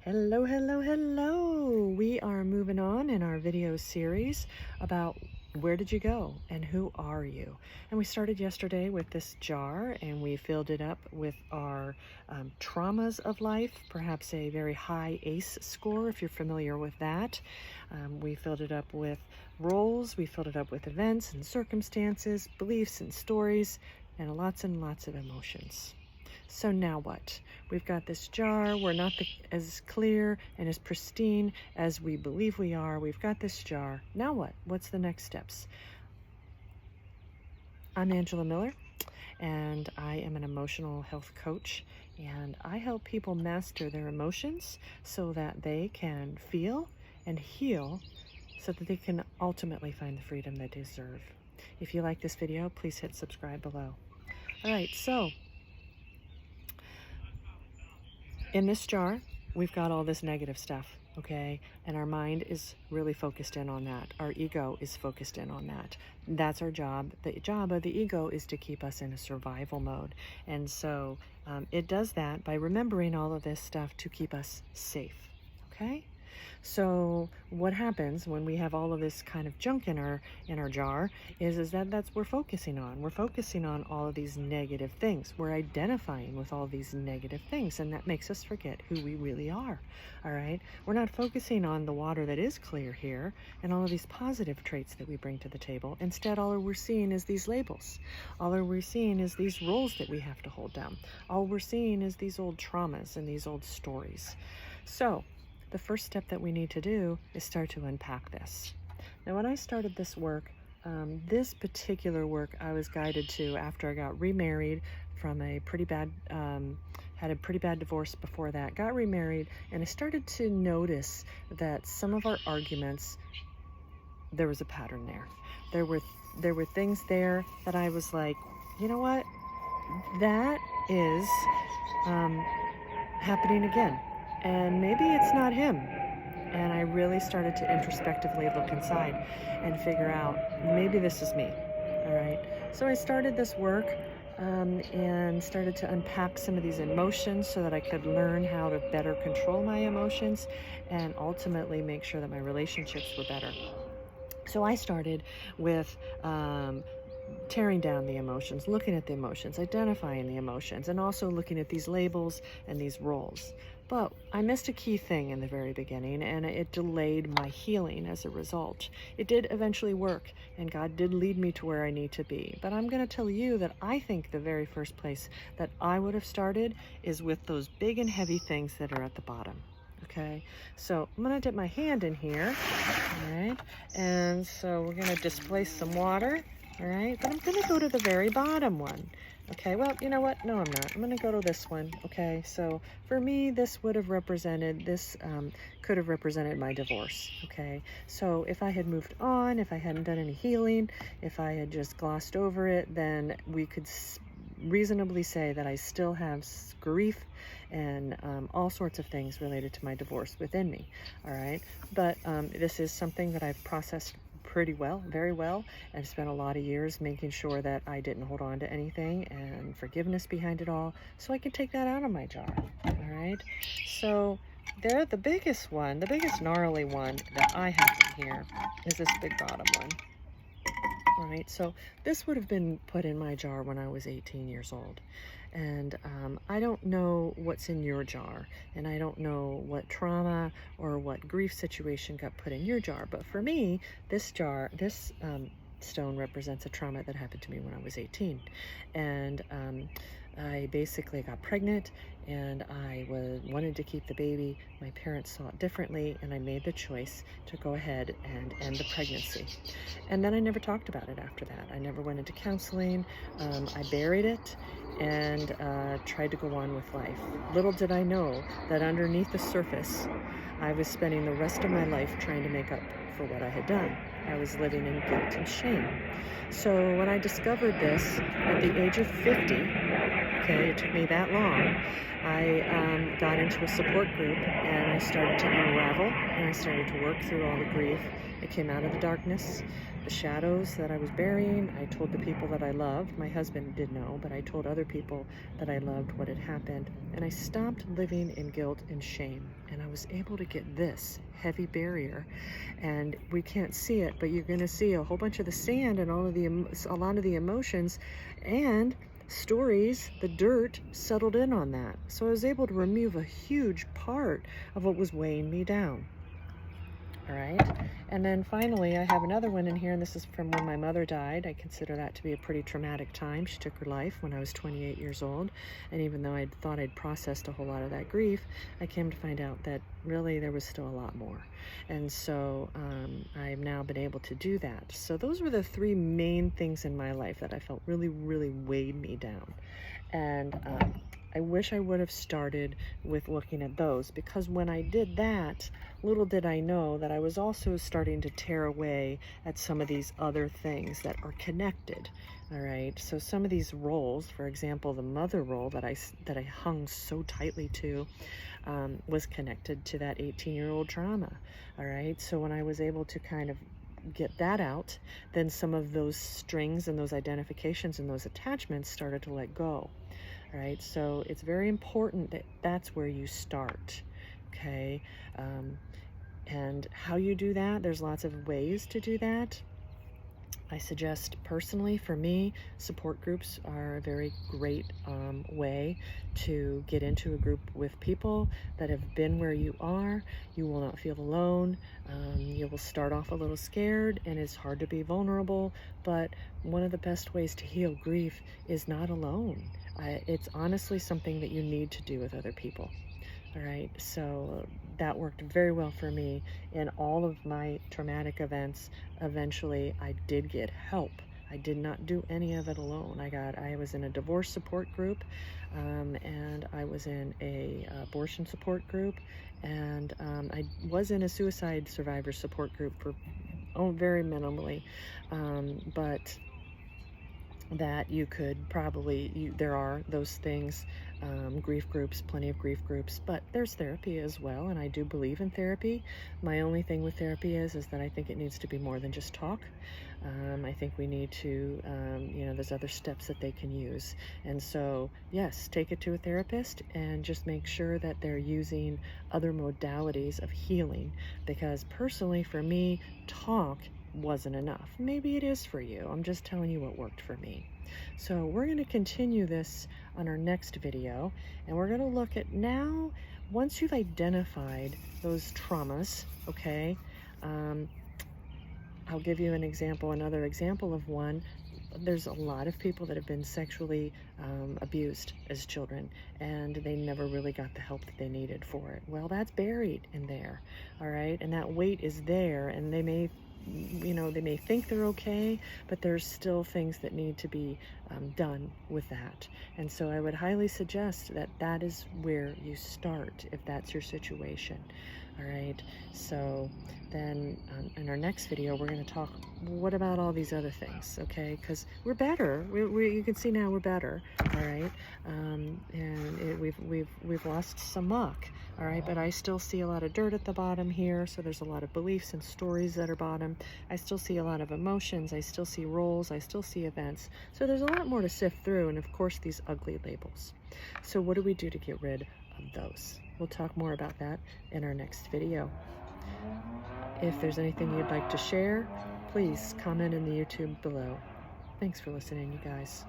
Hello, hello, hello. We are moving on in our video series about where did you go and who are you? And we started yesterday with this jar and we filled it up with our traumas of life, perhaps a very high ACE score if you're familiar with that. We filled it up with roles, we filled it up with events and circumstances, beliefs and stories, and lots of emotions. So now what? We've got this jar. We're not as clear and as pristine as we believe we are. We've got this jar. Now what? What's the next steps? I'm Angela Miller, and I am an emotional health coach, and I help people master their emotions so that they can feel and heal so that they can ultimately find the freedom they deserve. If you like this video, please hit subscribe below. All right, so in this jar, we've got all this negative stuff, okay? And our mind is really focused in on that. Our ego is focused in on that. That's our job. The job of the ego is to keep us in a survival mode. And so it does that by remembering all of this stuff to keep us safe, okay? So what happens when we have all of this kind of junk in our jar is that that's what we're focusing on. We're focusing on all of these negative things. We're identifying with all these negative things, and that makes us forget who we really are. All right? We're not focusing on the water that is clear here and all of these positive traits that we bring to the table. Instead, all we're seeing is these labels. All we're seeing is these roles that we have to hold down. All we're seeing is these old traumas and these old stories. So the first step that we need to do is start to unpack this. Now, when I started this work, this particular work I was guided to after I got remarried from a pretty bad, had a pretty bad divorce before that, got remarried, and I started to notice that some of our arguments, there was a pattern there. There were things there that I was like, you know what, that is happening again. And maybe it's not him. And I really started to introspectively look inside and figure out, maybe this is me. All right. So I started this work and started to unpack some of these emotions so that I could learn how to better control my emotions and ultimately make sure that my relationships were better. So I started with tearing down the emotions, looking at the emotions, identifying the emotions, and also looking at these labels and these roles. But I missed a key thing in the very beginning, and it delayed my healing as a result. It did eventually work, and God did lead me to where I need to be. But I'm going to tell you that I think the very first place that I would have started is with those big and heavy things that are at the bottom. Okay, so I'm going to dip my hand in here, all right, and so we're going to displace some water. All right, but I'm going to go to the very bottom one. Okay, well, you know what? No, I'm not. I'm going to go to this one. Okay, so for me, this would have represented, could have represented my divorce. Okay, so if I had moved on, if I hadn't done any healing, if I had just glossed over it, then we could reasonably say that I still have grief and all sorts of things related to my divorce within me. All right, but this is something that I've processed pretty well, very well. I've spent a lot of years making sure that I didn't hold on to anything and forgiveness behind it all, so I can take that out of my jar. All right, so there, the biggest one, the biggest gnarly one that I have in here is this big bottom one. All right, so this would have been put in my jar when I was 18 years old. And I don't know what's in your jar, and I don't know what trauma or what grief situation got put in your jar. But for me, this jar, this stone represents a trauma that happened to me when I was 18. And I basically got pregnant, and I wanted to keep the baby. My parents saw it differently, and I made the choice to go ahead and end the pregnancy. And then I never talked about it after that. I never went into counseling. I buried it and tried to go on with life. Little did I know that underneath the surface, I was spending the rest of my life trying to make up for what I had done. I was living in guilt and shame. So when I discovered this at the age of 50, Okay, it took me that long. I got into a support group and I started to unravel and I started to work through all the grief. I came out of the darkness, the shadows that I was burying. I told the people that I loved. My husband did know, but I told other people that I loved what had happened. And I stopped living in guilt and shame. And I was able to get this heavy barrier. And we can't see it, but you're going to see a whole bunch of the sand and a lot of the emotions and stories, the dirt settled in on that. So I was able to remove a huge part of what was weighing me down. All right. And then finally, I have another one in here, and this is from when my mother died. I consider that to be a pretty traumatic time. She took her life when I was 28 years old. And even though I thought I'd processed a whole lot of that grief, I came to find out that really there was still a lot more. And so I've now been able to do that. So those were the three main things in my life that I felt really, really weighed me down. And I wish I would have started with looking at those, because when I did that, little did I know that I was also starting to tear away at some of these other things that are connected. All right, so some of these roles, for example, the mother role that I hung so tightly to, was connected to that 18-year-old trauma. All right, so when I was able to kind of get that out, then some of those strings and those identifications and those attachments started to let go. All right, so it's very important that that's where you start. Okay, and how you do that, there's lots of ways to do that. I suggest personally, for me, support groups are a very great way to get into a group with people that have been where you are. You will not feel alone. You will start off a little scared, and it's hard to be vulnerable, but one of the best ways to heal grief is not alone. It's honestly something that you need to do with other people. All right, so that worked very well for me in all of my traumatic events. Eventually, I did get help. I did not do any of it alone. I was in a divorce support group, and I was in a abortion support group, and I was in a suicide survivor support group for very minimally, but that you could probably, there are those things, grief groups, plenty of grief groups, but there's therapy as well, and I do believe in therapy. My only thing with therapy is that I think it needs to be more than just talk. I think we need to, there's other steps that they can use. And so, yes, take it to a therapist and just make sure that they're using other modalities of healing, because personally, for me, talk wasn't enough. Maybe it is for you. I'm just telling you what worked for me. So we're going to continue this on our next video, and we're going to look at now, once you've identified those traumas, okay, I'll give you an example, another example of one. There's a lot of people that have been sexually abused as children, and they never really got the help that they needed for it. Well, that's buried in there, all right? And that weight is there, and they may think they're okay, but there's still things that need to be done with that. And so I would highly suggest that that is where you start if that's your situation. All right, so then in our next video, we're going to talk, what about all these other things, okay? Because we're better. You can see now we're better, all right? And we've lost some muck, all right? But I still see a lot of dirt at the bottom here, so there's a lot of beliefs and stories that are bottom. I still see a lot of emotions. I still see roles. I still see events. So there's a lot more to sift through, and of course, these ugly labels. So what do we do to get rid of those? We'll talk more about that in our next video. If there's anything you'd like to share, please comment in the YouTube below. Thanks for listening, you guys.